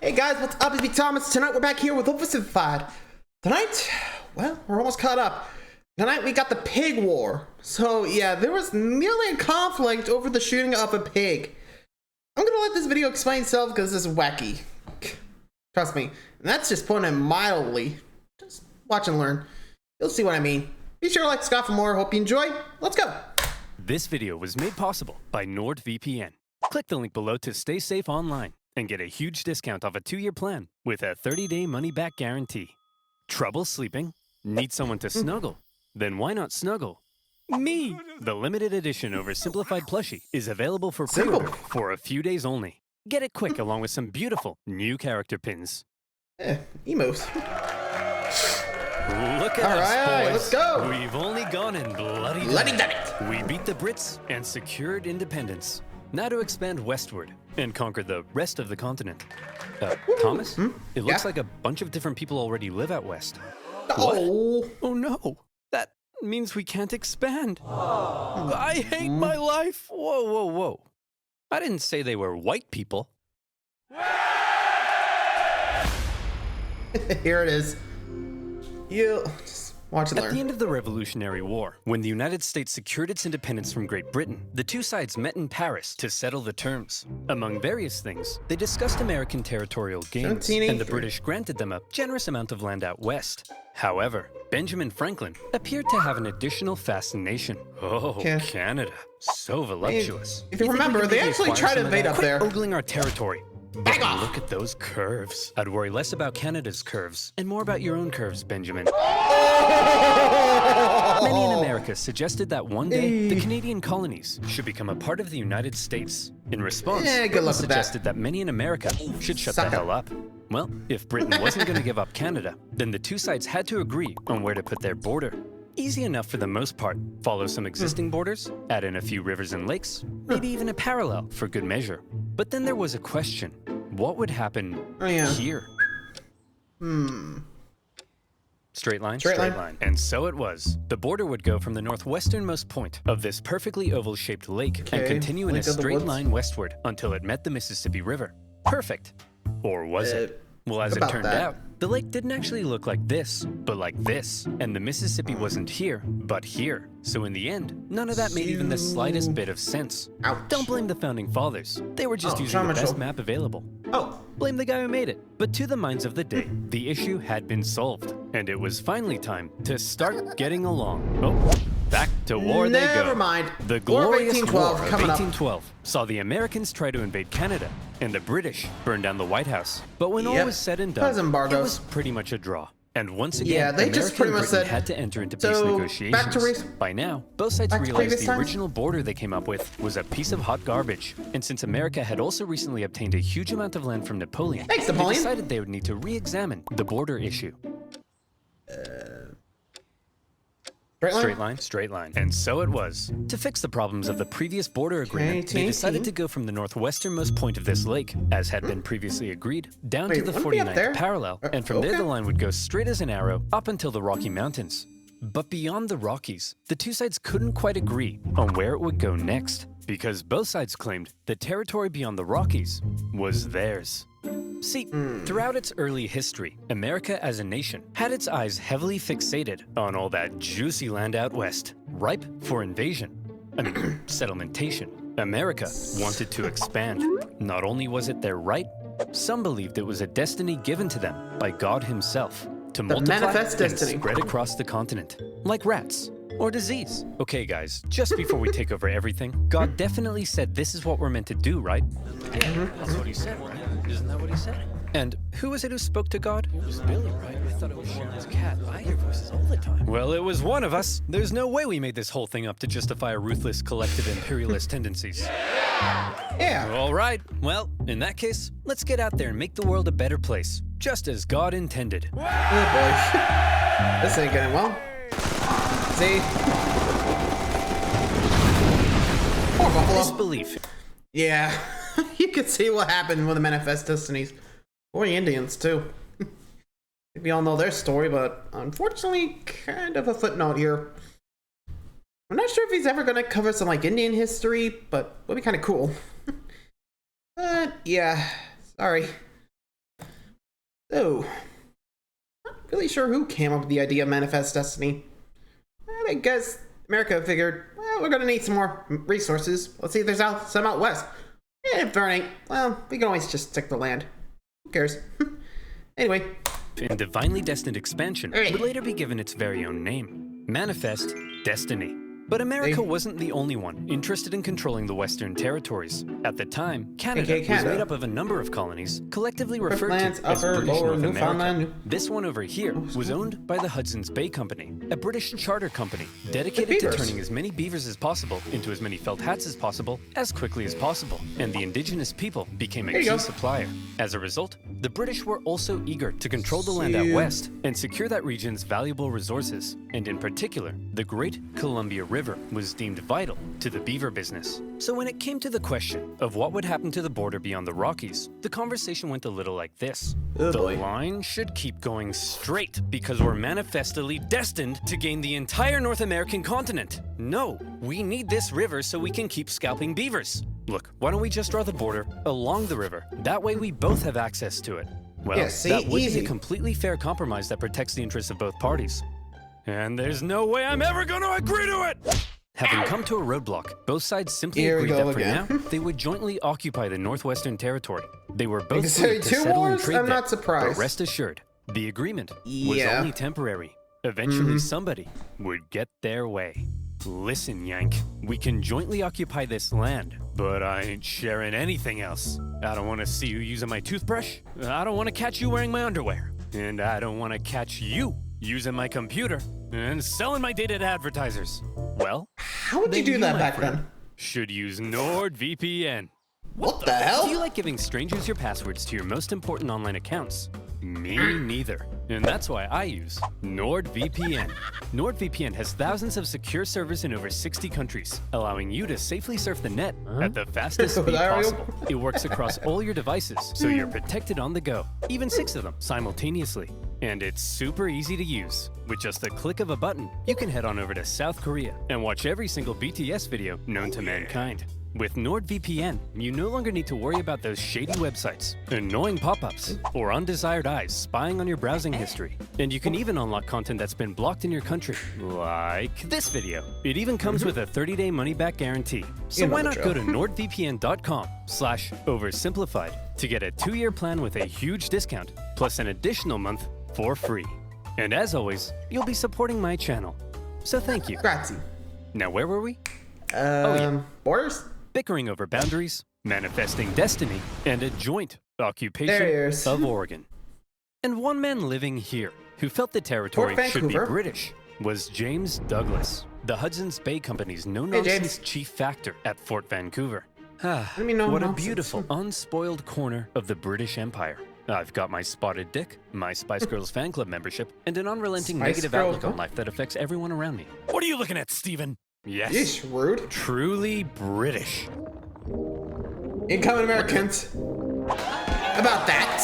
Hey guys, what's up? It's me, Thomas. Tonight we're back here with OverSimplified. Tonight, well, we're almost caught up. Tonight we got the pig war. So yeah, there was nearly a conflict over the shooting of a pig. I'm gonna let this video explain itself because this is wacky. Trust me. And that's just putting it mildly. Just watch and learn. You'll see what I mean. Be sure to like, subscribe for more. Hope you enjoy. Let's go. This video was made possible by NordVPN. Click the link below to stay safe online and get a huge discount off a 2-year plan with a 30-day money-back guarantee. Trouble sleeping? Need someone to snuggle? Then why not snuggle me? The limited edition OverSimplified plushie is available for pre-order for a few days only. Get it quick along with some beautiful new character pins. Emotes. Look at us, boys. Let's go. We've only gone in bloody done it. We beat the Brits and secured independence. Now to expand westward and conquer the rest of the continent. Thomas? It looks like a bunch of different people already live out west. Oh. What? Oh no. That means we can't expand. I hate my life. Whoa, whoa, whoa. I didn't say they were white people. Here it is. You just watch and learn. At the end of the Revolutionary War, when the United States secured its independence from Great Britain, the two sides met in Paris to settle the terms. Among various things, they discussed American territorial gains, and the British granted them a generous amount of land out west. However, Benjamin Franklin appeared to have an additional fascination. Oh, Canada. So voluptuous. If you remember, they actually tried to invade up there. Quit ogling our territory. Back off! Look at those curves. I'd worry less about Canada's curves and more about your own curves, Benjamin. Many in America suggested that one day the Canadian colonies should become a part of the United States. In response, Britain suggested that many in America should shut the hell up. Well, if Britain wasn't going to give up Canada, then the two sides had to agree on where to put their border. Easy enough for the most part. Follow some existing borders, add in a few rivers and lakes, maybe even a parallel for good measure. But then there was a question. What would happen here? Straight line, straight line. And so it was. The border would go from the northwesternmost point of this perfectly oval-shaped lake and continue in a straight line westward until it met the Mississippi River. Perfect. Or was it? Well, as it turned out, the lake didn't actually look like this, but like this. And the Mississippi wasn't here, but here. So in the end, none of that made even the slightest bit of sense. Ouch. Don't blame the founding fathers. They were just using the best map available. Blame the guy who made it. But to the minds of the day, the issue had been solved. And it was finally time to start getting along. Back to war they go. Never mind. The glorious War of 1812 saw the Americans try to invade Canada, and the British burned down the White House. But when all was said and done, it was pretty much a draw. And once again, they just pretty much said, had to enter into peace negotiations. By now, both sides realized the original border they came up with was a piece of hot garbage. And since America had also recently obtained a huge amount of land from Napoleon, they decided they would need to re-examine the border issue. Straight line. And so it was. To fix the problems of the previous border agreement, they decided to go from the northwesternmost point of this lake, as had been previously agreed, down to the 49th parallel, and from there the line would go straight as an arrow up until the Rocky Mountains. But beyond the Rockies, the two sides couldn't quite agree on where it would go next, because both sides claimed the territory beyond the Rockies was theirs. See, throughout its early history, America as a nation had its eyes heavily fixated on all that juicy land out west, ripe for invasion. I mean, settlementation. America wanted to expand. Not only was it their right, some believed it was a destiny given to them by God himself to multiply and spread across the continent, like rats or disease. Okay, guys, just before we take over everything, God definitely said this is what we're meant to do, right? Yeah, that's what he said, right? Isn't that what he said? And who was it who spoke to God? It was Billy, right? I thought it was Sharon's cat. I hear voices all the time. Well, it was one of us. There's no way we made this whole thing up to justify our ruthless collective imperialist tendencies. Yeah. All right. Well, in that case, let's get out there and make the world a better place, just as God intended. Oh boy. This ain't going well. See? Poor Buffalo. Disbelief. Yeah. You could see what happened with the Manifest Destinies. Or the Indians, too. We all know their story, but unfortunately, kind of a footnote here. I'm not sure if he's ever going to cover some, like, Indian history, but would be kind of cool. But, yeah. Sorry. So, not really sure who came up with the idea of Manifest Destiny. And I guess America figured, well, we're gonna need some more resources. Let's see if there's some out west. And if there ain't, well, we can always just stick to land. Who cares? Anyway. And divinely destined expansion would later be given its very own name, Manifest Destiny. But America wasn't the only one interested in controlling the Western territories. At the time, Canada was made up of a number of colonies, collectively referred to as British North America. This one over here was owned by the Hudson's Bay Company, a British charter company dedicated to turning as many beavers as possible into as many felt hats as possible, as quickly as possible. And the indigenous people became a key supplier. As a result, the British were also eager to control the land out west and secure that region's valuable resources. And in particular, the Great Columbia River was deemed vital to the beaver business. So when it came to the question of what would happen to the border beyond the Rockies, the conversation went a little like this. The line should keep going straight because we're manifestly destined to gain the entire North American continent. No, we need this river so we can keep scalping beavers. Look, why don't we just draw the border along the river? That way we both have access to it. Well, that would be a completely fair compromise that protects the interests of both parties. And there's no way I'm ever going to agree to it! Having come to a roadblock, both sides simply agreed that for now, they would jointly occupy the Northwestern Territory. They were both free to settle and trade there, but rest assured, the agreement was only temporary. Eventually somebody would get their way. Listen, Yank, we can jointly occupy this land, but I ain't sharing anything else. I don't want to see you using my toothbrush. I don't want to catch you wearing my underwear. And I don't want to catch you using my computer and selling my data to advertisers. Well, how would you do that back then? Should use NordVPN. What the hell? Do you like giving strangers your passwords to your most important online accounts? Me neither. And that's why I use NordVPN. NordVPN has thousands of secure servers in over 60 countries, allowing you to safely surf the net at the fastest speed possible. It works across all your devices, so you're protected on the go, even 6 of them simultaneously. And it's super easy to use. With just a click of a button, you can head on over to South Korea and watch every single BTS video known to mankind. With NordVPN, you no longer need to worry about those shady websites, annoying pop-ups, or undesired eyes spying on your browsing history. And you can even unlock content that's been blocked in your country, like this video. It even comes with a 30-day money-back guarantee. So why not go to nordvpn.com/oversimplified to get a 2-year plan with a huge discount, plus an additional month for free. And as always, you'll be supporting my channel. So thank you. Grazie. Now where were we? Borders? Bickering over boundaries, manifesting destiny, and a joint occupation of Oregon. And one man living here who felt the territory should be British was James Douglas, the Hudson's Bay Company's no-nonsense chief factor at Fort Vancouver. What a beautiful, unspoiled corner of the British Empire. I've got my spotted dick, my Spice Girls fan club membership, and an unrelenting negative outlook on life that affects everyone around me. What are you looking at, Stephen? Yes. Yeesh, rude. Truly British. Incoming Americans. About that.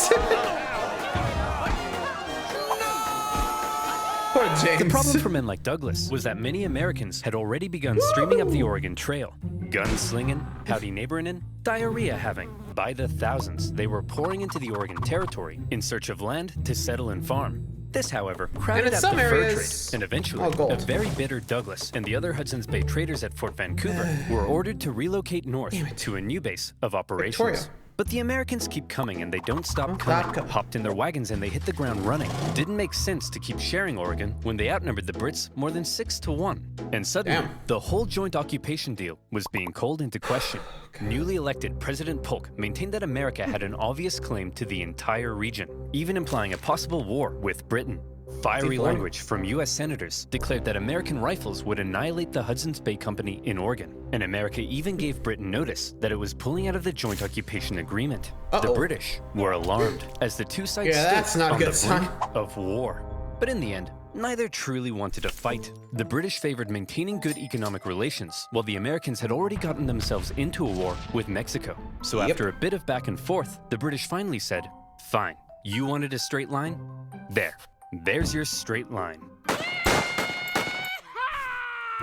Poor James. The problem for men like Douglas was that many Americans had already begun streaming up the Oregon Trail. Gunslinging, howdy neighboring, diarrhea having. By the thousands, they were pouring into the Oregon Territory in search of land to settle and farm. This, however, crowded out the fur trade, and eventually, a very bitter Douglas and the other Hudson's Bay traders at Fort Vancouver were ordered to relocate north to a new base of operations. But the Americans keep coming and they don't stop coming. Hopped in their wagons and they hit the ground running. Didn't make sense to keep sharing Oregon when they outnumbered the Brits more than 6-1. And suddenly, the whole joint occupation deal was being called into question. Newly elected President Polk maintained that America had an obvious claim to the entire region, even implying a possible war with Britain. Fiery language from U.S. senators declared that American rifles would annihilate the Hudson's Bay Company in Oregon, and America even gave Britain notice that it was pulling out of the joint occupation agreement. The British were alarmed as the two sides stood on the brink of war. But in the end, neither truly wanted to fight. The British favored maintaining good economic relations, while the Americans had already gotten themselves into a war with Mexico. So after a bit of back and forth, the British finally said, "Fine, you wanted a straight line? There's your straight line."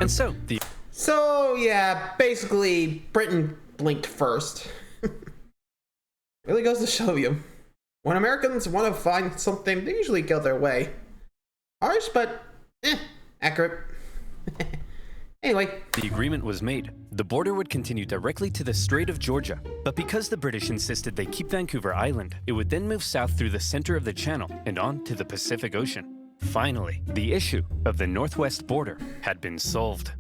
And so yeah, basically Britain blinked first. Really goes to show you. When Americans want to find something, they usually go their way. Harsh, but accurate. Anyway. The agreement was made. The border would continue directly to the Strait of Georgia. But because the British insisted they keep Vancouver Island, it would then move south through the center of the channel and on to the Pacific Ocean. Finally, the issue of the northwest border had been solved.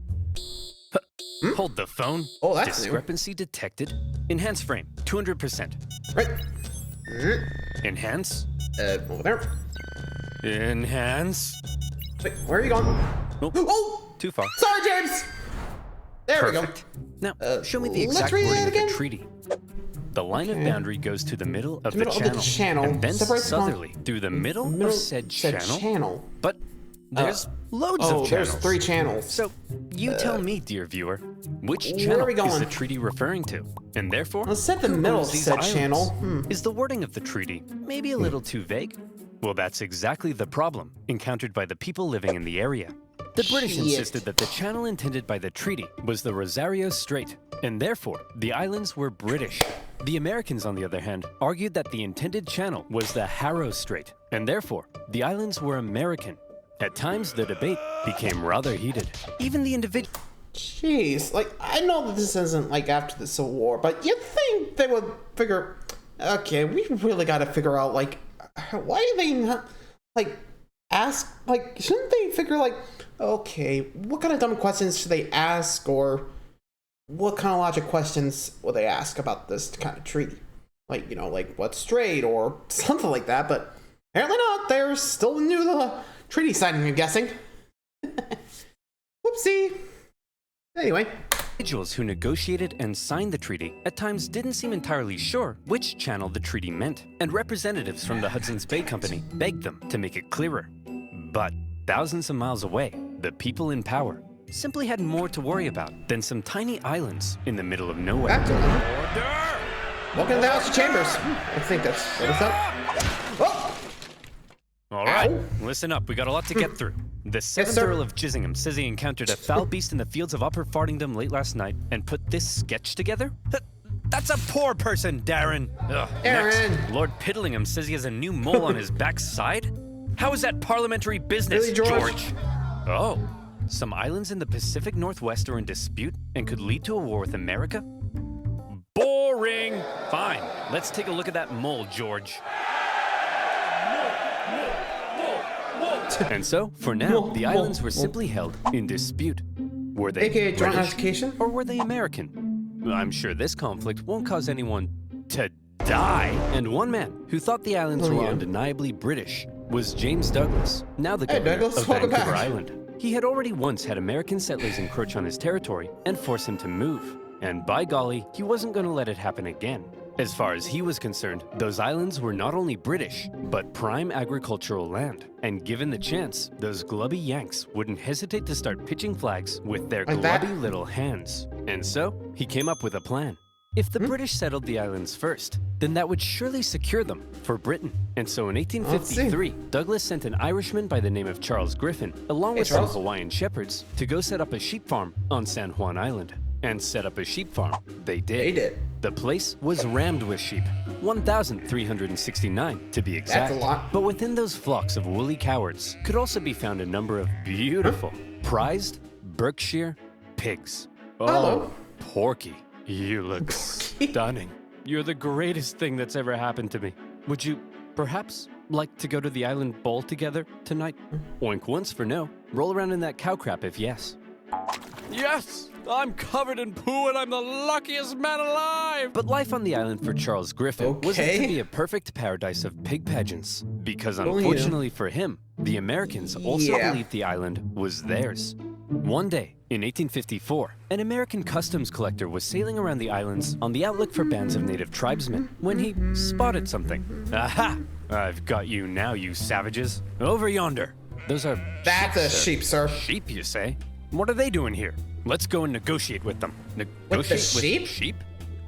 Hold the phone. Oh, that's Discrepancy new. Detected. Enhance frame, 200%. Right. Enhance. Over there. Enhance. Wait, where are you going? Oh! Too far. Sorry, James! There Perfect. we go. Now, show me the exact wording of the treaty. The line of boundary goes to the middle of the channel, and then southerly through the middle of said channel. But there's loads of channels. There's 3 channels. So, you tell me, dear viewer, which channel is the treaty referring to? And therefore, let's set the middle of said channel. Is the wording of the treaty maybe a little too vague? Well, that's exactly the problem encountered by the people living in the area. The British insisted that the channel intended by the treaty was the Rosario Strait, and therefore, the islands were British. The Americans, on the other hand, argued that the intended channel was the Harrow Strait, and therefore, the islands were American. At times, the debate became rather heated. Even the individual... Jeez, like, I know that this isn't, like, after the Civil War, but you'd think they would figure, okay, we really gotta figure out, like, why do they not, like, ask, like, shouldn't they figure, like, okay, what kind of dumb questions should they ask, or what kind of logic questions will they ask about this kind of treaty? Like, you know, like, what's straight, or something like that, but apparently not. They're still new to the treaty signing, I'm guessing. Whoopsie. Anyway. Individuals who negotiated and signed the treaty at times didn't seem entirely sure which channel the treaty meant, and representatives from the Hudson's Bay Company begged them to make it clearer. But thousands of miles away, the people in power simply had more to worry about than some tiny islands in the middle of nowhere. Welcome to the House of Chambers. I think that's what it's up. Oh! All right, listen up. We got a lot to get through. The 7th Earl of Chissingham says he encountered a foul beast in the fields of Upper Fardingdom late last night and put this sketch together? That's a poor person, Darren. Next, Lord Piddlingham says he has a new mole on his backside? How is that parliamentary business, really, George? Oh, some islands in the Pacific Northwest are in dispute and could lead to a war with America? Boring. Fine, let's take a look at that mole, George. And so, for now, the islands were simply held in dispute. Were they AKA joint British, occupation? or were they American? I'm sure this conflict won't cause anyone to die. And one man who thought the islands were undeniably British was James Douglas, now the governor of Vancouver Island. He had already once had American settlers encroach on his territory and force him to move. And by golly, he wasn't going to let it happen again. As far as he was concerned, those islands were not only British, but prime agricultural land. And given the chance, those glubby Yanks wouldn't hesitate to start pitching flags with their glubby little hands. And so, he came up with a plan. If the British settled the islands first, then that would surely secure them for Britain. And so in 1853, Douglas sent an Irishman by the name of Charles Griffin, along with some Hawaiian shepherds, to go set up a sheep farm on San Juan Island. And set up a sheep farm. They did. The place was rammed with sheep, 1,369 to be exact. That's a lot. But within those flocks of woolly cowards could also be found a number of beautiful, prized Berkshire pigs. Hello. Porky, you look stunning. You're the greatest thing that's ever happened to me. Would you perhaps like to go to the island bowl together tonight? Oink once for no. Roll around in that cow crap if yes. Yes! I'm covered in poo and I'm the luckiest man alive! But life on the island for Charles Griffin wasn't to be a perfect paradise of pig pageants. Because unfortunately for him, the Americans also believed the island was theirs. One day, in 1854, an American customs collector was sailing around the islands on the outlook for bands of native tribesmen when he spotted something. Aha! I've got you now, you savages. Over yonder. Those are That's a sheep, sir. Sheep, you say? What are they doing here? Let's go and negotiate with them. With the sheep? Sheep?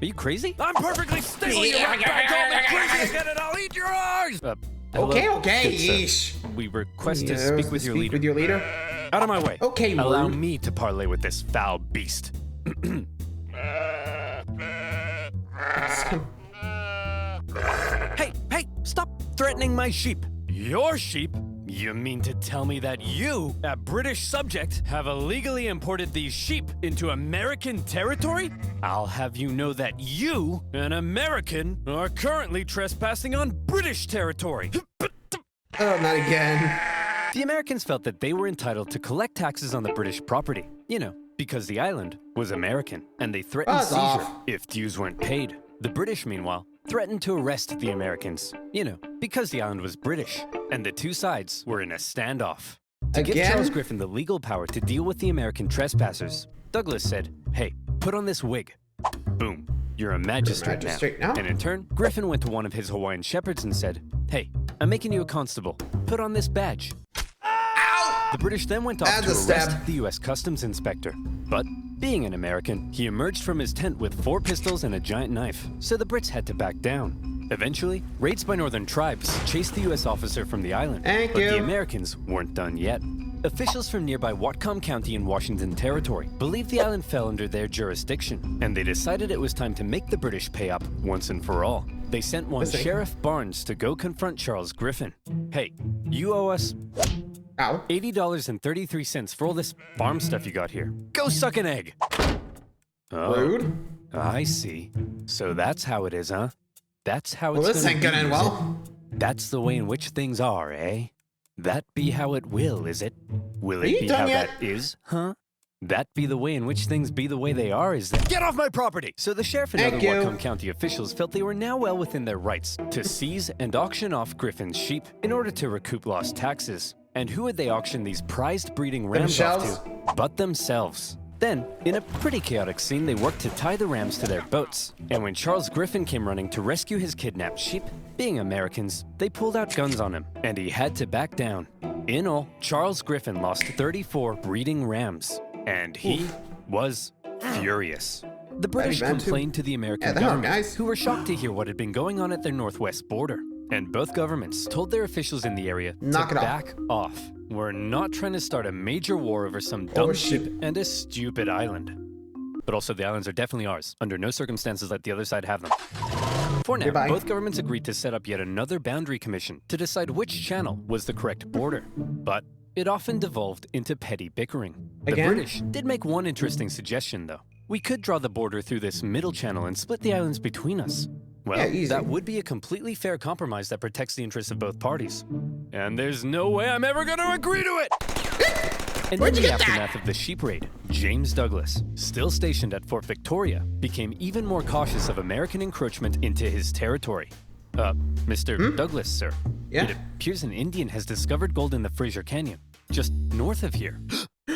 Are you crazy? I'm perfectly stable, you right back. Call me crazy again and I'll eat your eyes! Okay, yeesh. We request to speak with your leader. With your leader? Out of my way. Okay, allow me to parley with this foul beast. Hey, stop threatening my sheep. Your sheep? You mean to tell me that you, a British subject, have illegally imported these sheep into American territory? I'll have you know that you, an American, are currently trespassing on British territory. Oh, not again. The Americans felt that they were entitled to collect taxes on the British property, you know, because the island was American, and they threatened seizure if dues weren't paid. The British, meanwhile, threatened to arrest the Americans, you know, because the island was British, and the two sides were in a standoff. To give Charles Griffin the legal power to deal with the American trespassers, Douglas said, "Hey, put on this wig." Boom, you're a magistrate now. And in turn, Griffin went to one of his Hawaiian shepherds and said, "Hey, I'm making you a constable. Put on this badge." Ow! The British then went off to arrest the U.S. Customs inspector. But being an American, he emerged from his tent with 4 pistols and a giant knife, so the Brits had to back down. Eventually, raids by northern tribes chased the U.S. officer from the island, but the Americans weren't done yet. Officials from nearby Whatcom County in Washington Territory believed the island fell under their jurisdiction, and they decided it was time to make the British pay up once and for all. They sent one Sheriff Barnes to go confront Charles Griffin. "Hey, you owe us $80.33 for all this farm stuff you got here. Go suck an egg." Oh, rude. I see. So that's how it is, huh? That's how it's this ain't gonna end well. That's the way in which things are, eh? That be how it will, is it? Will it be how that is, huh? That be the way in which things be the way they are, is that? Get off my property! So the sheriff and other Whatcom County officials felt they were now well within their rights to seize and auction off Griffin's sheep in order to recoup lost taxes. And who would they auction these prized breeding rams off to? But themselves. Then, in a pretty chaotic scene, they worked to tie the rams to their boats. And when Charles Griffin came running to rescue his kidnapped sheep, being Americans, they pulled out guns on him, and he had to back down. In all, Charles Griffin lost 34 breeding rams, and he was furious. The British complained to the American government, who were shocked to hear what had been going on at their northwest border. And both governments told their officials in the area to back off. We're not trying to start a major war over some dumb sheep and a stupid island. But also, the islands are definitely ours. Under no circumstances let the other side have them. For now, both governments agreed to set up yet another boundary commission to decide which channel was the correct border. But it often devolved into petty bickering. The British did make one interesting suggestion, though. We could draw the border through this middle channel and split the islands between us. Well, that would be a completely fair compromise that protects the interests of both parties. And there's no way I'm ever going to agree to it! And in the aftermath of the sheep raid, James Douglas, still stationed at Fort Victoria, became even more cautious of American encroachment into his territory. Mr. Douglas, sir. It appears an Indian has discovered gold in the Fraser Canyon, just north of here.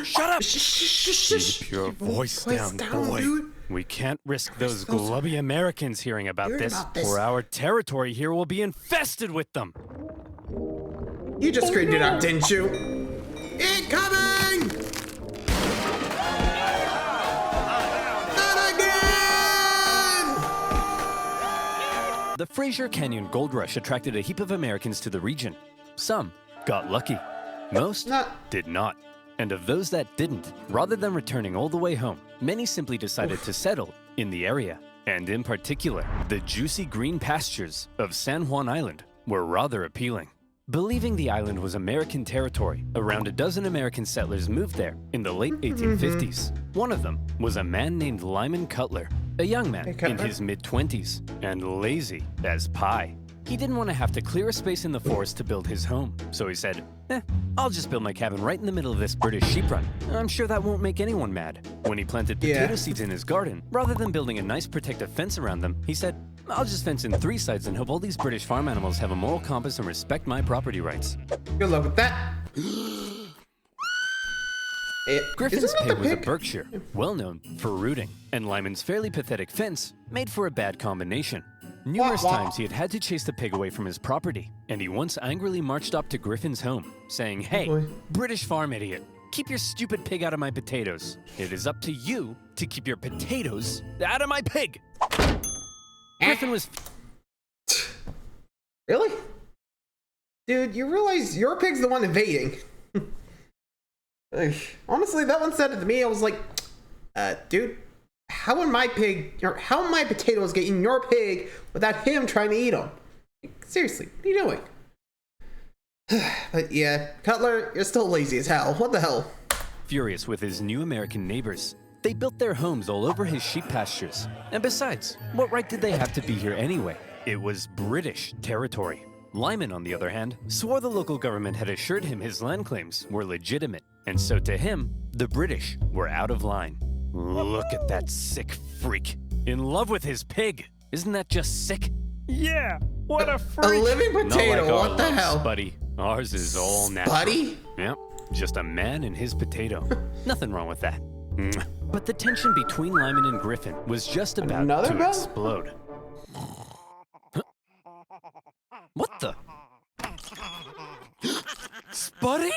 Shut up! Keep your voice down, boy. Dude. We can't risk those glubby Americans hearing about this, or our territory here will be infested with them. You just screamed it out, didn't you? Incoming! Not again! The Fraser Canyon gold rush attracted a heap of Americans to the region. Some got lucky. Most did not. And of those that didn't, rather than returning all the way home, many simply decided to settle in the area. And in particular, the juicy green pastures of San Juan Island were rather appealing. Believing the island was American territory, around a dozen American settlers moved there in the late 1850s. One of them was a man named Lyman Cutler, a young man in his mid-20s, and lazy as pie. He didn't want to have to clear a space in the forest to build his home, so he said, I'll just build my cabin right in the middle of this British sheep run. I'm sure that won't make anyone mad. When he planted potato seeds in his garden, rather than building a nice protective fence around them, he said, I'll just fence in 3 sides and hope all these British farm animals have a moral compass and respect my property rights. Good luck with that. Griffin's pig was a Berkshire, well known for rooting, and Lyman's fairly pathetic fence made for a bad combination. Numerous times he had to chase the pig away from his property, and he once angrily marched up to Griffin's home, saying, Hey, British farm idiot, keep your stupid pig out of my potatoes. It is up to you to keep your potatoes out of my pig. Griffin was... Really? Dude, you realize your pig's the one invading. Honestly, that one said it to me. I was like, dude, how would my potatoes get in your pig without him trying to eat them? Seriously, what are you doing? But yeah, Cutler, you're still lazy as hell. What the hell? Furious with his new American neighbors, they built their homes all over his sheep pastures. And besides, what right did they have to be here anyway? It was British territory. Lyman, on the other hand, swore the local government had assured him his land claims were legitimate. And so to him, the British were out of line. Look at that sick freak. In love with his pig. Isn't that just sick? Yeah, what a freak. A living potato, like what the hell? Spuddy. Ours is all natural. Spuddy? Yep, just a man and his potato. Nothing wrong with that. But the tension between Lyman and Griffin was just about to explode. What the? Spuddy?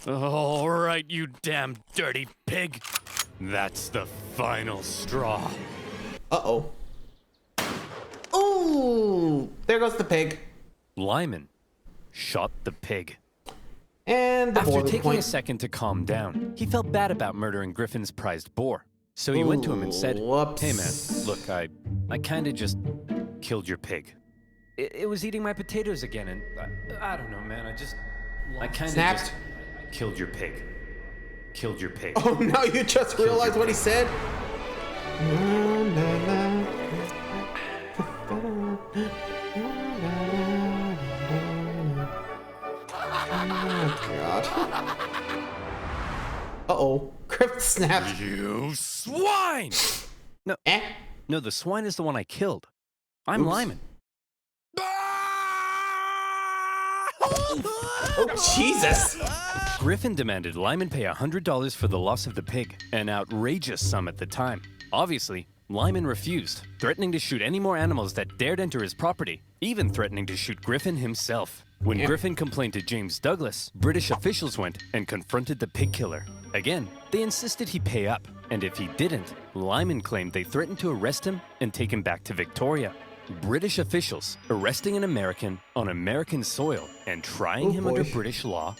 All right, you damn dirty pig. That's the final straw. Uh-oh. Ooh, there goes the pig. Lyman shot the pig. And after taking a second to calm down, he felt bad about murdering Griffin's prized boar. So he went to him and said, whoops. Hey man, look, I kinda just killed your pig. It was eating my potatoes again, and I don't know, man, I kinda just killed your pig. Killed your pig. Oh no, you just realized what he said? Oh, God. Uh-oh. Griffin snapped. You swine! No, no, the swine is the one I killed. I'm Lyman. Oh, Jesus! Griffin demanded Lyman pay $100 for the loss of the pig, an outrageous sum at the time. Obviously, Lyman refused, threatening to shoot any more animals that dared enter his property, even threatening to shoot Griffin himself. When Griffin complained to James Douglas, British officials went and confronted the pig killer. Again, they insisted he pay up, and if he didn't, Lyman claimed they threatened to arrest him and take him back to Victoria. British officials arresting an American on American soil and trying him under British law?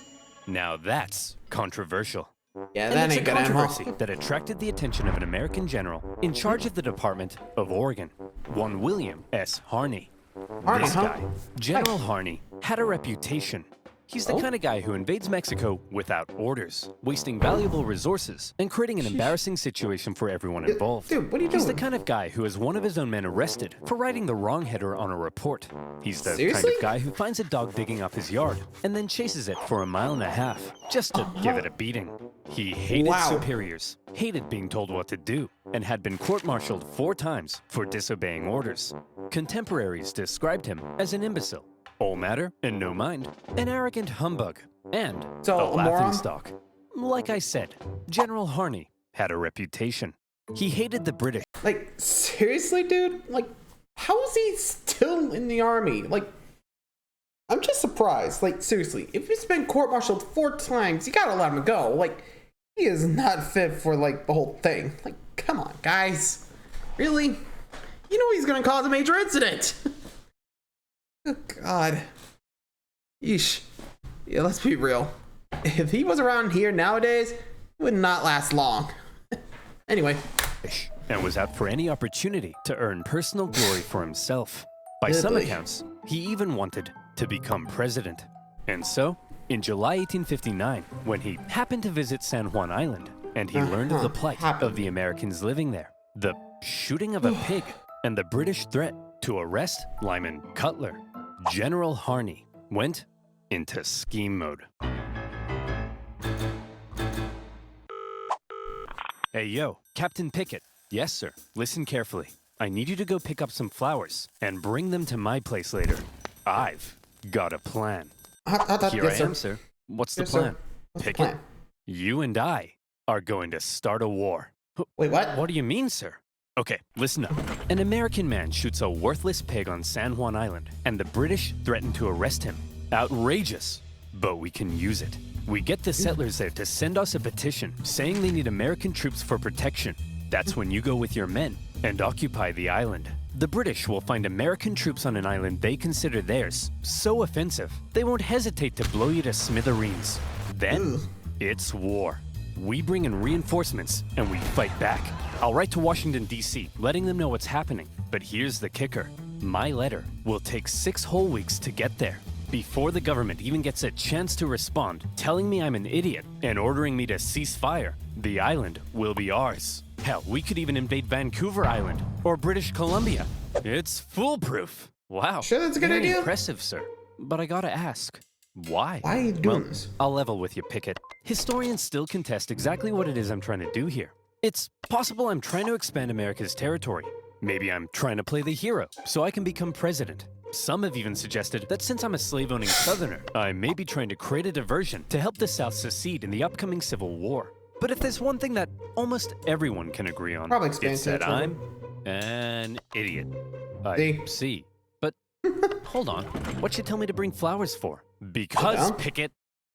Now that's controversial. Yeah, that ain't gonna controversy that attracted the attention of an American general in charge of the Department of Oregon, one William S. Harney. This guy, General Harney, had a reputation. He's the kind of guy who invades Mexico without orders, wasting valuable resources and creating an embarrassing situation for everyone involved. Dude, what are you doing? He's the kind of guy who has one of his own men arrested for writing the wrong header on a report. He's the kind of guy who finds a dog digging up his yard and then chases it for 1.5 miles just to give it a beating. He hated superiors, hated being told what to do, and had been court-martialed 4 times for disobeying orders. Contemporaries described him as an imbecile, all matter and no mind, an arrogant humbug, and a laughingstock. Like I said, General Harney had a reputation. He hated the British. Like, seriously, dude? Like, how is he still in the army? Like, I'm just surprised. Like, seriously, if he's been court-martialed 4 times, you gotta let him go. Like, he is not fit for, like, the whole thing. Like, come on, guys. Really? You know he's gonna cause a major incident. Oh, God. Yeesh. Yeah, let's be real. If he was around here nowadays, it would not last long. Anyway. And was out for any opportunity to earn personal glory for himself. By some accounts, he even wanted to become president. And so, in July 1859, when he happened to visit San Juan Island, and he learned of the plight of the Americans living there, the shooting of a pig, and the British threat to arrest Lyman Cutler, General Harney went into scheme mode. Hey yo, Captain Pickett. Yes sir, listen carefully. I need you to go pick up some flowers and bring them to my place later. I've got a plan. Here I am, sir. What's the plan? Pickett, you and I are going to start a war. Wait, what? What do you mean, sir? Okay, listen up. An American man shoots a worthless pig on San Juan Island, and the British threaten to arrest him. Outrageous, but we can use it. We get the settlers there to send us a petition saying they need American troops for protection. That's when you go with your men and occupy the island. The British will find American troops on an island they consider theirs so offensive, they won't hesitate to blow you to smithereens. Then, it's war. We bring in reinforcements and we fight back. I'll write to Washington, D.C., letting them know what's happening. But here's the kicker. My letter will take 6 whole weeks to get there. before the government even gets a chance to respond, telling me I'm an idiot and ordering me to cease fire, the island will be ours. Hell, we could even invade Vancouver Island or British Columbia. It's foolproof. Wow. Sure, that's a good idea. Impressive, sir. But I gotta ask, why? Why are you doing this? I'll level with you, Pickett. Historians still contest exactly what it is I'm trying to do here. It's possible I'm trying to expand America's territory. Maybe I'm trying to play the hero so I can become president. Some have even suggested that since I'm a slave-owning Southerner, I may be trying to create a diversion to help the South secede in the upcoming Civil War. But if there's one thing that almost everyone can agree on, it's that I'm an idiot. I see. But hold on, what'd you tell me to bring flowers for? Because, Pickett,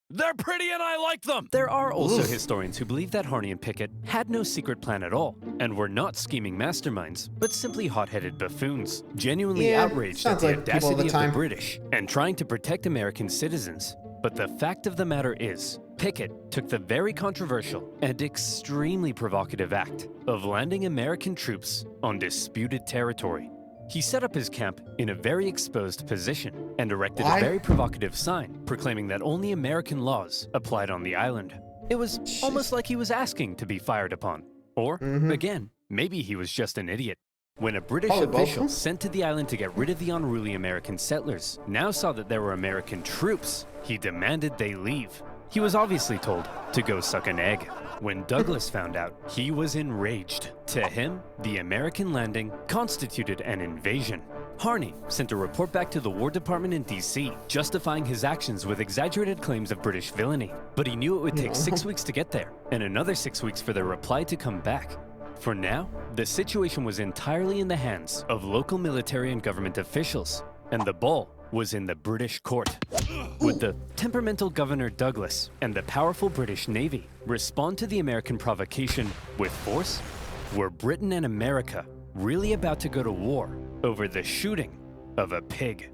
they're pretty and I like them! There are also historians who believe that Harney and Pickett had no secret plan at all, and were not scheming masterminds, but simply hot-headed buffoons, genuinely outraged at the audacity of the British, and trying to protect American citizens. But the fact of the matter is, Pickett took the very controversial and extremely provocative act of landing American troops on disputed territory. He set up his camp in a very exposed position and erected a very provocative sign proclaiming that only American laws applied on the island. It was almost like he was asking to be fired upon. Or, again, maybe he was just an idiot. When a British official sent to the island to get rid of the unruly American settlers now saw that there were American troops, he demanded they leave. He was obviously told to go suck an egg. When Douglas found out, he was enraged. To him, the American landing constituted an invasion. Harney sent a report back to the War Department in D.C., justifying his actions with exaggerated claims of British villainy. But he knew it would take 6 weeks to get there, and another 6 weeks for their reply to come back. For now, the situation was entirely in the hands of local military and government officials, and the ball was in the British court. Would the temperamental Governor Douglas and the powerful British Navy respond to the American provocation with force? Were Britain and America really about to go to war over the shooting of a pig?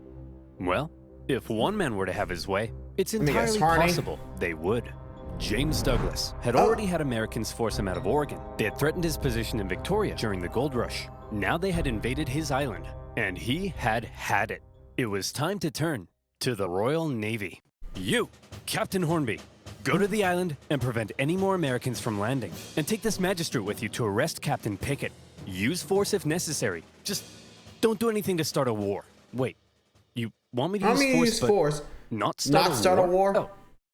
Well, if one man were to have his way, it's entirely possible they would. James Douglas had already had Americans force him out of Oregon. They had threatened his position in Victoria during the Gold Rush. Now they had invaded his island, and he had had it. It was time to turn to the Royal Navy. You, Captain Hornby, go to the island and prevent any more Americans from landing. And take this magistrate with you to arrest Captain Pickett. Use force if necessary. Just don't do anything to start a war. Wait, you want me to use force, but not start a war?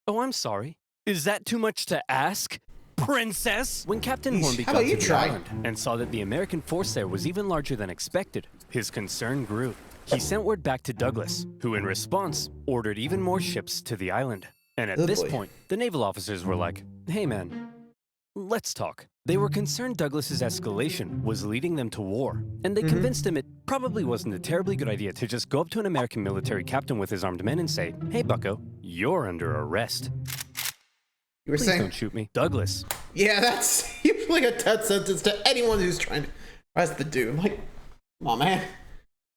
Oh, I'm sorry. Is that too much to ask, Princess? When Captain Hornby got to the island and saw that the American force there was even larger than expected, his concern grew. He sent word back to Douglas, who in response ordered even more ships to the island. And at this point, the naval officers were like, hey man, let's talk. They were concerned Douglas's escalation was leading them to war, and they convinced him it probably wasn't a terribly good idea to just go up to an American military captain with his armed men and say, hey bucko, you're under arrest. You were Please saying, don't shoot me. Douglas. Yeah, that's usually a death sentence to anyone who's trying to arrest the dude. Like, come on, man.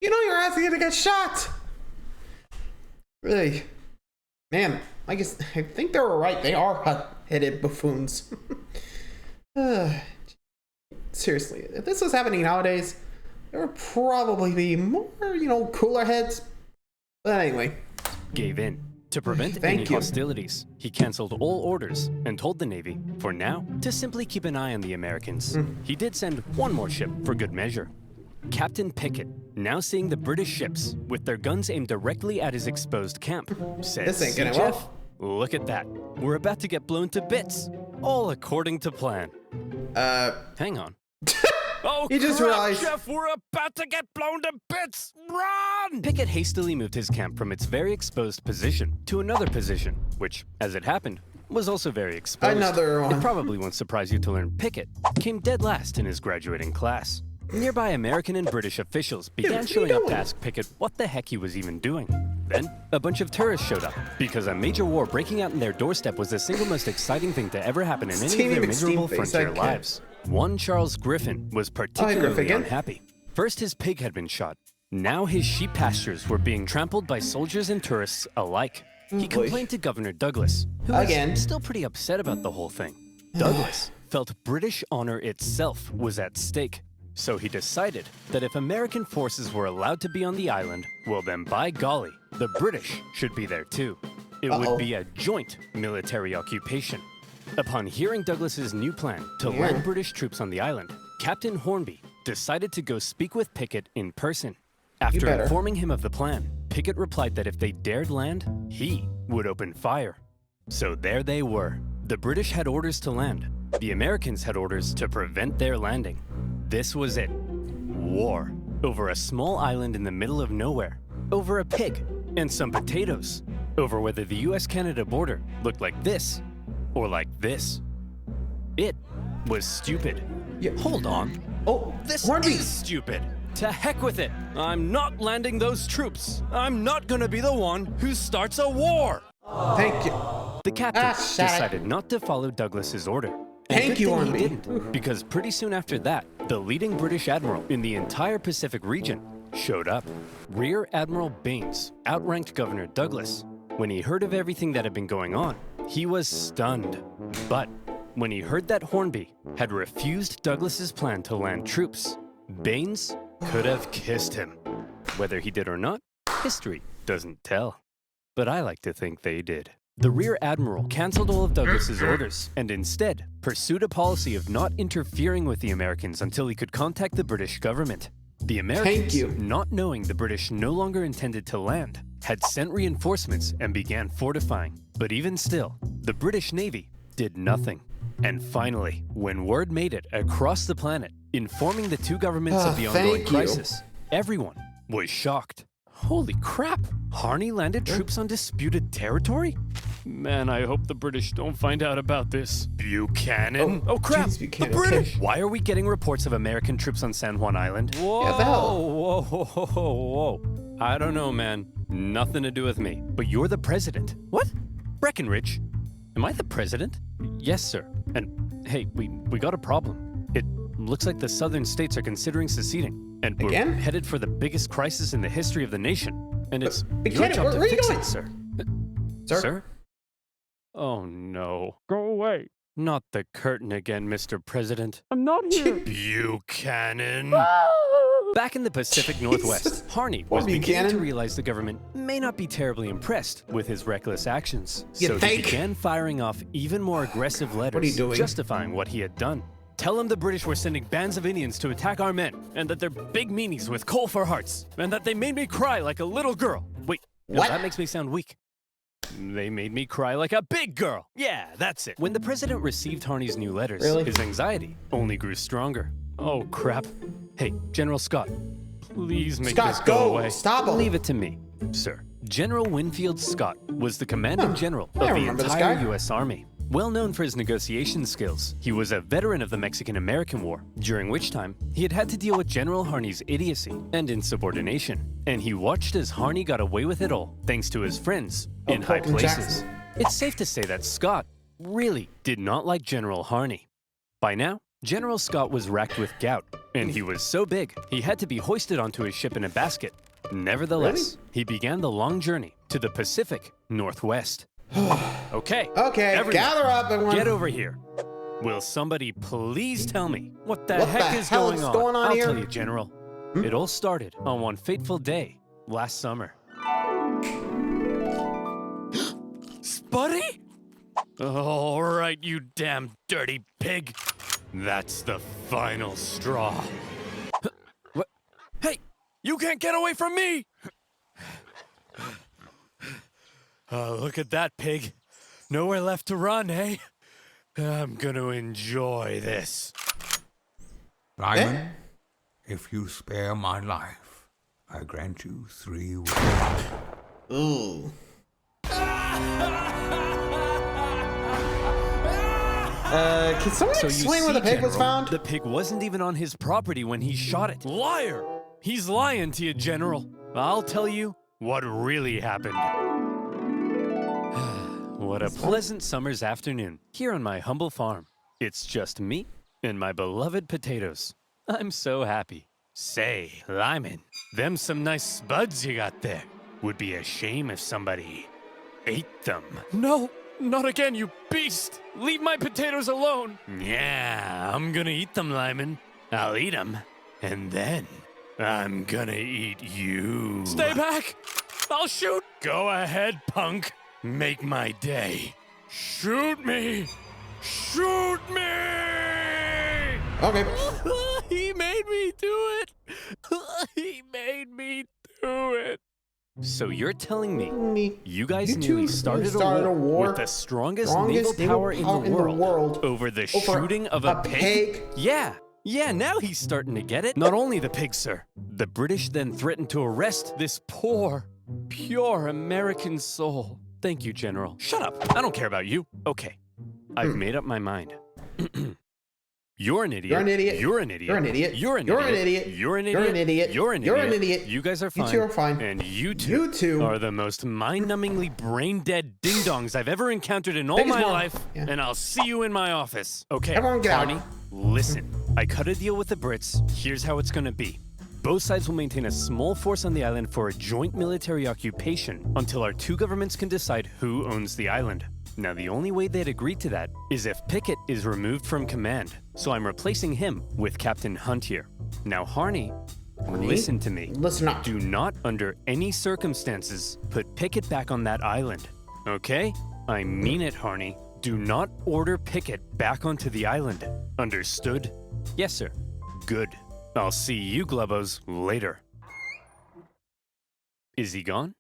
You know you're asking to get shot. Really. Man, I think they were right. They are hot-headed buffoons. Seriously, if this was happening nowadays, there would probably be more, cooler heads. But anyway. Gave in. To prevent any hostilities, he canceled all orders and told the Navy, for now, to simply keep an eye on the Americans. He did send one more ship for good measure. Captain Pickett, now seeing the British ships with their guns aimed directly at his exposed camp, said, "This ain't gonna Jeff, look at that. We're about to get blown to bits, all according to plan." Hang on. Oh, you just realized, Jeff, we're about to get blown to bits! Run! Pickett hastily moved his camp from its very exposed position to another position, which, as it happened, was also very exposed. Another one. It probably won't surprise you to learn Pickett came dead last in his graduating class. Nearby American and British officials began showing up to ask Pickett what the heck he was even doing. Then, a bunch of tourists showed up, because a major war breaking out in their doorstep was the single most exciting thing to ever happen in any of their miserable frontier lives. One Charles Griffin was particularly unhappy. First, his pig had been shot. Now his sheep pastures were being trampled by soldiers and tourists alike. He complained to Governor Douglas, who was still pretty upset about the whole thing. Douglas felt British honor itself was at stake. So he decided that if American forces were allowed to be on the island, well then by golly, the British should be there too. It would be a joint military occupation. Upon hearing Douglas's new plan to land British troops on the island, Captain Hornby decided to go speak with Pickett in person. After informing him of the plan, Pickett replied that if they dared land, he would open fire. So there they were. The British had orders to land. The Americans had orders to prevent their landing. This was it. War. Over a small island in the middle of nowhere. Over a pig and some potatoes. Over whether the US-Canada border looked like this or like this. It was stupid. Yeah. Hold on. Oh, this Hornby is stupid. To heck with it. I'm not landing those troops. I'm not gonna be the one who starts a war. Thank you. The captain decided not to follow Douglas's order. Thank you, Hornby. He Hornby. didn't, because pretty soon after that, the leading British admiral in the entire Pacific region showed up. Rear Admiral Baines outranked Governor Douglas. When he heard of everything that had been going on, he was stunned. But when he heard that Hornby had refused Douglas's plan to land troops, Baines could have kissed him. Whether he did or not, history doesn't tell. But I like to think they did. The Rear Admiral canceled all of Douglas's orders and instead pursued a policy of not interfering with the Americans until he could contact the British government. The Americans, not knowing the British no longer intended to land, had sent reinforcements and began fortifying. But even still, the British Navy did nothing. And finally, when word made it across the planet, informing the two governments of the ongoing crisis, everyone was shocked. Holy crap! Harney landed troops on disputed territory? Man, I hope the British don't find out about this. Buchanan? Oh crap! Geez, Buchanan, the British! Why are we getting reports of American troops on San Juan Island? Whoa, Yeah, the hell? whoa, whoa, whoa, whoa. I don't know, man. Nothing to do with me. But you're the president. What? Breckenridge? Am I the president? Yes, sir. And hey, we got a problem. It looks like the southern states are considering seceding. And we're headed for the biggest crisis in the history of the nation. And it's your job to fix it, sir. Sir? Oh no. Go away. Not the curtain again, Mr. President. I'm not here. Buchanan. Back in the Pacific Northwest, Harney was beginning to realize the government may not be terribly impressed with his reckless actions. So he began firing off even more aggressive letters, justifying what he had done. Tell him the British were sending bands of Indians to attack our men, and that they're big meanies with coal for hearts, and that they made me cry like a little girl. Wait, no, that makes me sound weak. They made me cry like a big girl. Yeah, that's it. When the president received Harney's new letters, his anxiety only grew stronger. Oh, crap. Hey, General Scott, please make this go away. Stop him. Leave it to me, sir. General Winfield Scott was the commanding general of the entire U.S. Army. Well known for his negotiation skills, he was a veteran of the Mexican-American War, during which time he had had to deal with General Harney's idiocy and insubordination. And he watched as Harney got away with it all, thanks to his friends in high places. It's safe to say that Scott really did not like General Harney. By now, General Scott was racked with gout, and he was so big, he had to be hoisted onto his ship in a basket. Nevertheless, he began the long journey to the Pacific Northwest. Okay, everyone, gather up and get over here. Will somebody please tell me what the heck is going on? I'll tell you, General. It all started on one fateful day last summer. Spuddy? All right, you damn dirty pig. That's the final straw. What? Hey, you can't get away from me! Look at that, pig. Nowhere left to run, eh? I'm gonna enjoy this. Lyman, if you spare my life, I grant you 3 wishes. Ooh. Can someone explain where the pig was found? The pig wasn't even on his property when he shot it. Liar! He's lying to you, General. I'll tell you what really happened. What a pleasant summer's afternoon here on my humble farm. It's just me and my beloved potatoes. I'm so happy. Say, Lyman, them some nice spuds you got there. Would be a shame if somebody ate them. No, not again, you beast! Leave my potatoes alone! Yeah, I'm gonna eat them, Lyman. I'll eat them, and then I'm gonna eat you. Stay back! I'll shoot. Go ahead, punk. Make my day. Shoot me. Shoot me. Okay. He made me do it. He made me do it. So you're telling me you guys nearly started a war with the strongest naval power in the world over the shooting of a pig? Yeah, now he's starting to get it. Not only the pig, sir. The British then threatened to arrest this poor, pure American soul. Thank you, General. Shut up. I don't care about you. Okay, I've made up my mind. You're an idiot. You're an idiot. You're an idiot. You're an idiot. You're an You're idiot. an idiot. You're an idiot. You're an idiot. You're an idiot. You're an idiot. You guys are fine. You two are fine. And you two are the most mind-numbingly brain-dead ding-dongs I've ever encountered in all my life. Yeah. And I'll see you in my office. Okay, everyone get Barney, out. Listen. I cut a deal with the Brits. Here's how it's gonna be. Both sides will maintain a small force on the island for a joint military occupation until our two governments can decide who owns the island. Now, the only way they'd agree to that is if Pickett is removed from command, so I'm replacing him with Captain Hunt here. Now, Harney, listen to me. Listen up. Do not, under any circumstances, put Pickett back on that island, okay? I mean it, Harney. Do not order Pickett back onto the island. Understood? Yes, sir. Good. I'll see you, Glubos, later. Is he gone?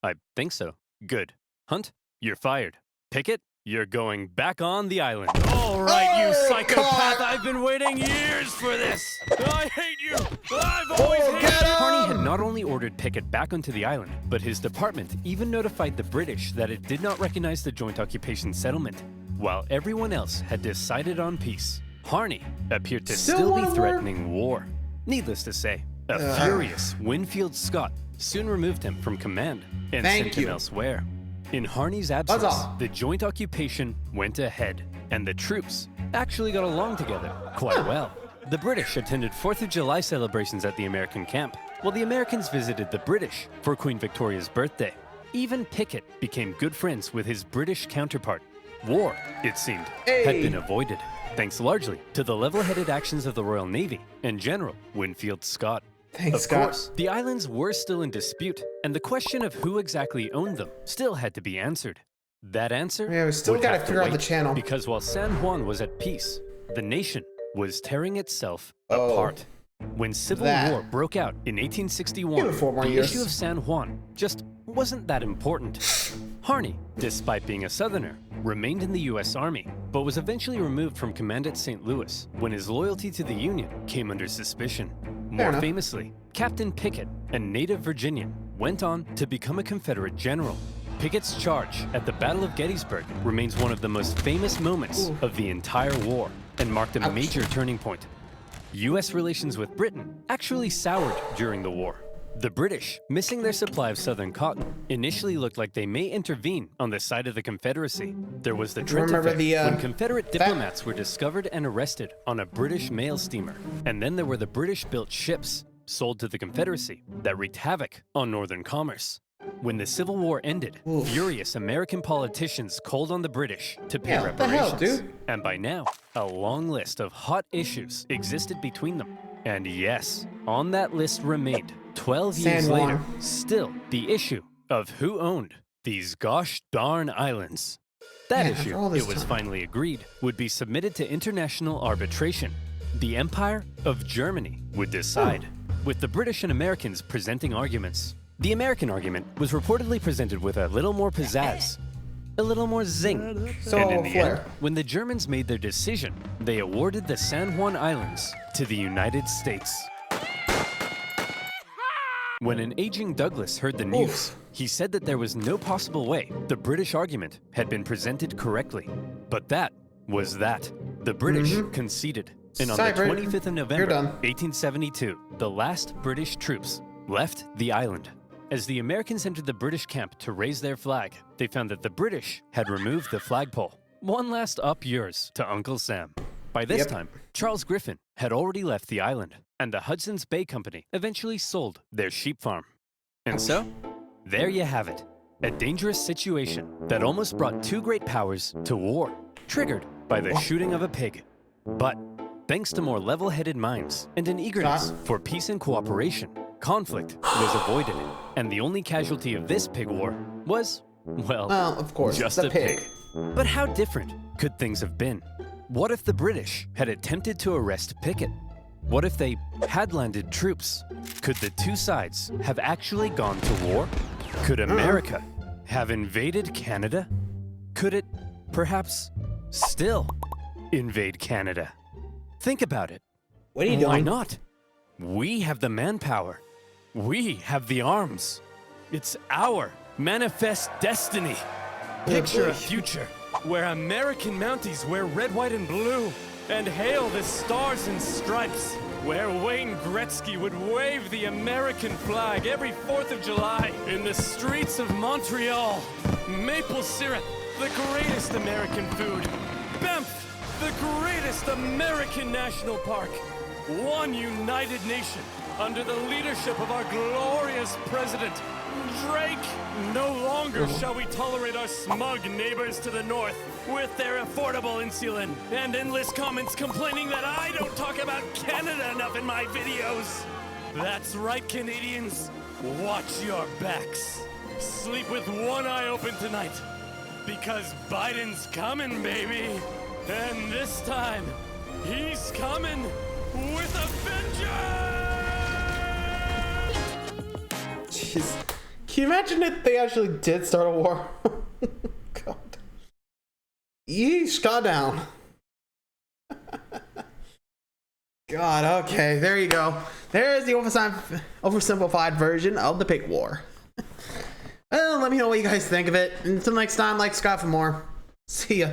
I think so. Good. Hunt, you're fired. Pickett, you're going back on the island. All right, you psychopath. I've been waiting years for this. I hate you. I've always hated you. Harney had not only ordered Pickett back onto the island, but his department even notified the British that it did not recognize the joint occupation settlement, while everyone else had decided on peace. Harney appeared to still be threatening war. Needless to say, a furious Winfield Scott soon removed him from command and sent him elsewhere. In Harney's absence, the joint occupation went ahead, and the troops actually got along together quite well. The British attended 4th of July celebrations at the American camp, while the Americans visited the British for Queen Victoria's birthday. Even Pickett became good friends with his British counterpart. War, it seemed, had been avoided, thanks largely to the level-headed actions of the Royal Navy and General Winfield Scott. Thanks, Of course, the islands were still in dispute, and the question of who exactly owned them still had to be answered. That answer we still gotta figure out the channel. Because while San Juan was at peace, the nation was tearing itself apart. When Civil War broke out in 1861, the issue of San Juan just wasn't that important. Harney, despite being a Southerner, remained in the U.S. Army, but was eventually removed from command at St. Louis when his loyalty to the Union came under suspicion. More famously, Captain Pickett, a native Virginian, went on to become a Confederate general. Pickett's charge at the Battle of Gettysburg remains one of the most famous moments of the entire war and marked a major turning point. U.S. relations with Britain actually soured during the war. The British, missing their supply of southern cotton, initially looked like they may intervene on the side of the Confederacy. There was the Trent Affair, when Confederate diplomats were discovered and arrested on a British mail steamer. And then there were the British-built ships, sold to the Confederacy, that wreaked havoc on northern commerce. When the Civil War ended, furious American politicians called on the British to pay reparations. And by now, a long list of hot issues existed between them. And yes, on that list remained, 12 years later, still the issue of who owned these gosh darn islands. That issue, it was finally agreed, would be submitted to international arbitration. The Empire of Germany would decide, with the British and Americans presenting arguments. The American argument was reportedly presented with a little more pizzazz, a little more zing. And in the end, when the Germans made their decision, they awarded the San Juan Islands to the United States. When an aging Douglas heard the news, he said that there was no possible way the British argument had been presented correctly. But that was that. The British conceded. And on the 25th of November, 1872, the last British troops left the island. As the Americans entered the British camp to raise their flag, they found that the British had removed the flagpole. One last up yours to Uncle Sam. By this time, Charles Griffin had already left the island, and the Hudson's Bay Company eventually sold their sheep farm. And so, there you have it. A dangerous situation that almost brought two great powers to war, triggered by the shooting of a pig. But thanks to more level-headed minds and an eagerness for peace and cooperation, conflict was avoided, and the only casualty of this pig war was, well, of course, just the a pig. But how different could things have been? What if the British had attempted to arrest Pickett? What if they had landed troops? Could the two sides have actually gone to war? Could America have invaded Canada? Could it, perhaps, still invade Canada? Think about it. What are you doing? Why not? We have the manpower. We have the arms. It's our manifest destiny. Picture a future where American Mounties wear red, white, and blue and hail the stars and stripes. Where Wayne Gretzky would wave the American flag every 4th of July in the streets of Montreal. Maple syrup, the greatest American food. Banff, the greatest American national park. One united nation under the leadership of our glorious president, Drake. No longer shall we tolerate our smug neighbors to the north with their affordable insulin and endless comments complaining that I don't talk about Canada enough in my videos. That's right, Canadians. Watch your backs. Sleep with one eye open tonight, because Biden's coming, baby. And this time, he's coming with a vengeance! Jeez. Can you imagine if they actually did start a war? God. Yeesh, calm down. God, okay, there you go. There's the oversimplified version of the pig war. Well, let me know what you guys think of it. Until next time, like Scott for more. See ya.